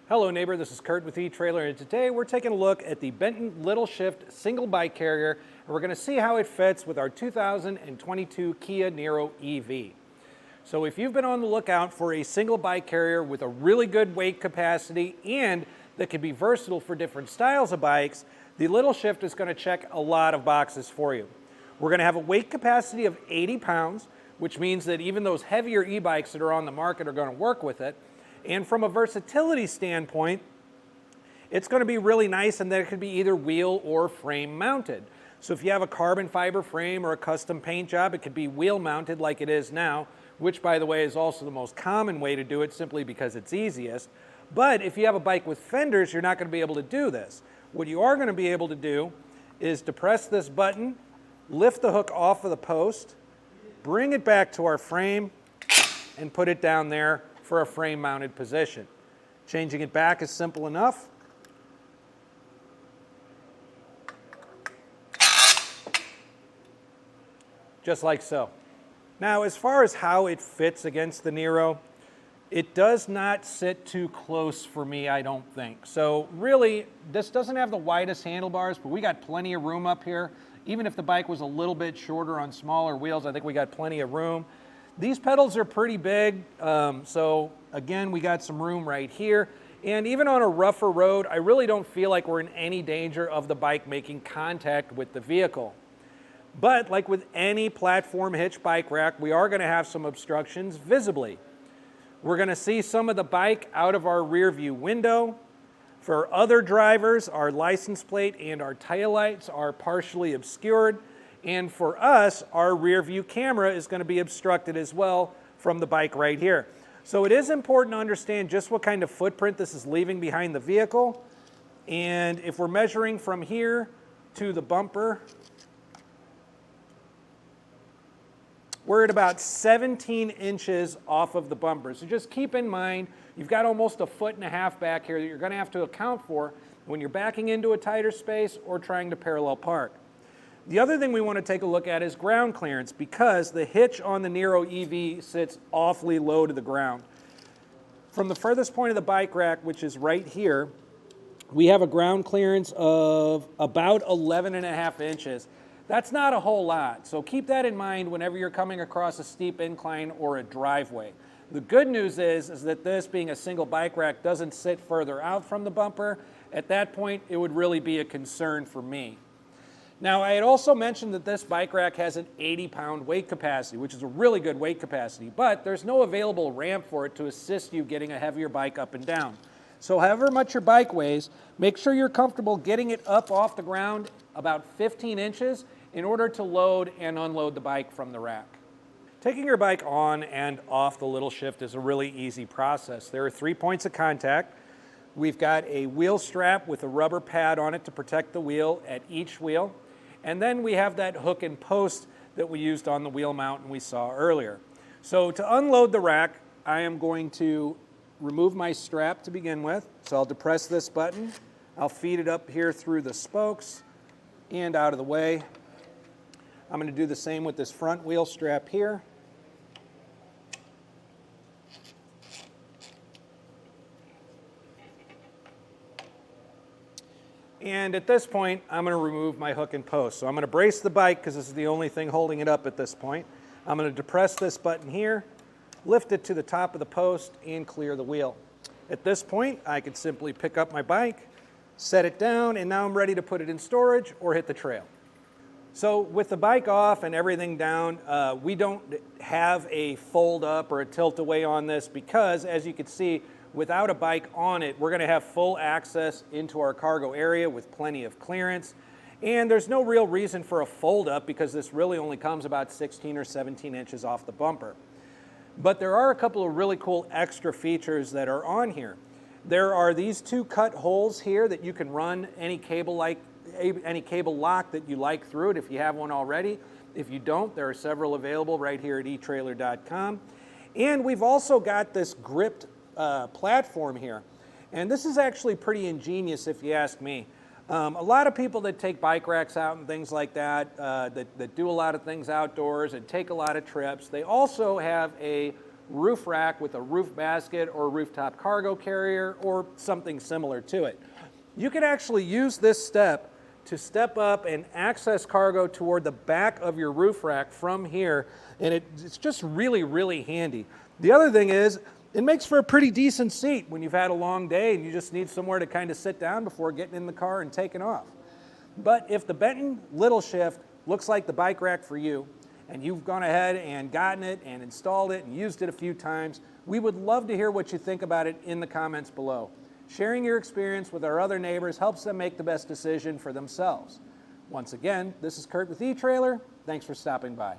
Hello neighbor, this is Curt with eTrailer, and today we're taking a look at the Benton LittleShift single bike carrier, and we're going to see how it fits with our 2022 Kia Niro EV. So if you've been on the lookout for a single bike carrier with a really good weight capacity and that can be versatile for different styles of bikes, the LittleShift is going to check a lot of boxes for you. We're going to have a weight capacity of 80 pounds, which means that even those heavier e-bikes that are on the market are going to work with it. And from a versatility standpoint, it's going to be really nice in that it could be either wheel or frame mounted. So if you have a carbon fiber frame or a custom paint job, it could be wheel mounted like it is now, which by the way is also the most common way to do it simply because it's easiest. But if you have a bike with fenders, you're not going to be able to do this. What you are going to be able to do is depress this button, lift the hook off of the post, bring it back to our frame, and put it down there for a frame mounted position. Changing it back is simple enough. Just like so. Now, as far as how it fits against the Niro, it does not sit too close for me, I don't think. So really, this doesn't have the widest handlebars, but we got plenty of room up here. Even if the bike was a little bit shorter on smaller wheels, I think we got plenty of room. These pedals are pretty big, so again, we got some room right here. And even on a rougher road, I really don't feel like we're in any danger of the bike making contact with the vehicle. But like with any platform hitch bike rack, we are going to have some obstructions visibly. We're going to see some of the bike out of our rear view window. For other drivers, our license plate and our taillights are partially obscured. And for us, our rear view camera is going to be obstructed as well from the bike right here. So it is important to understand just what kind of footprint this is leaving behind the vehicle. And if we're measuring from here to the bumper, we're at about 17 inches off of the bumper. So just keep in mind, you've got almost a 1.5 feet back here that you're going to have to account for when you're backing into a tighter space or trying to parallel park. The other thing we want to take a look at is ground clearance, because the hitch on the Niro EV sits awfully low to the ground. From the furthest point of the bike rack, which is right here, we have a ground clearance of about 11.5 inches. That's not a whole lot, so keep that in mind whenever you're coming across a steep incline or a driveway. The good news is that this, being a single bike rack, doesn't sit further out from the bumper. At that point, it would really be a concern for me. Now, I had also mentioned that this bike rack has an 80-pound weight capacity, which is a really good weight capacity, but there's no available ramp for it to assist you getting a heavier bike up and down. So however much your bike weighs, make sure you're comfortable getting it up off the ground about 15 inches in order to load and unload the bike from the rack. Taking your bike on and off the LittleShift is a really easy process. There are 3 points of contact. We've got a wheel strap with a rubber pad on it to protect the wheel at each wheel. And then we have that hook and post that we used on the wheel mount and we saw earlier. So to unload the rack, I am going to remove my strap to begin with. So I'll depress this button. I'll feed it up here through the spokes and out of the way. I'm going to do the same with this front wheel strap here. And at this point, I'm going to remove my hook and post. So I'm going to brace the bike because this is the only thing holding it up at this point. I'm going to depress this button here, lift it to the top of the post, and clear the wheel. At this point, I can simply pick up my bike, set it down, and now I'm ready to put it in storage or hit the trail. So with the bike off and everything down, we don't have a fold up or a tilt away on this because, as you can see, without a bike on it, we're going to have full access into our cargo area with plenty of clearance. And there's no real reason for a fold up because this really only comes about 16 or 17 inches off the bumper. But there are a couple of really cool extra features that are on here. There are these 2 cut holes here that you can run any cable lock that you like through it if you have one already. If you don't, there are several available right here at etrailer.com. And we've also got this gripped platform here. And this is actually pretty ingenious if you ask me. A lot of people that take bike racks out and things like that, that do a lot of things outdoors and take a lot of trips, they also have a roof rack with a roof basket or rooftop cargo carrier or something similar to it. You can actually use this step to step up and access cargo toward the back of your roof rack from here, and it's just really, really handy. The other thing is, it makes for a pretty decent seat when you've had a long day and you just need somewhere to kind of sit down before getting in the car and taking off. But if the Benton LittleShift looks like the bike rack for you, and you've gone ahead and gotten it and installed it and used it a few times, we would love to hear what you think about it in the comments below. Sharing your experience with our other neighbors helps them make the best decision for themselves. Once again, this is Curt with eTrailer. Thanks for stopping by.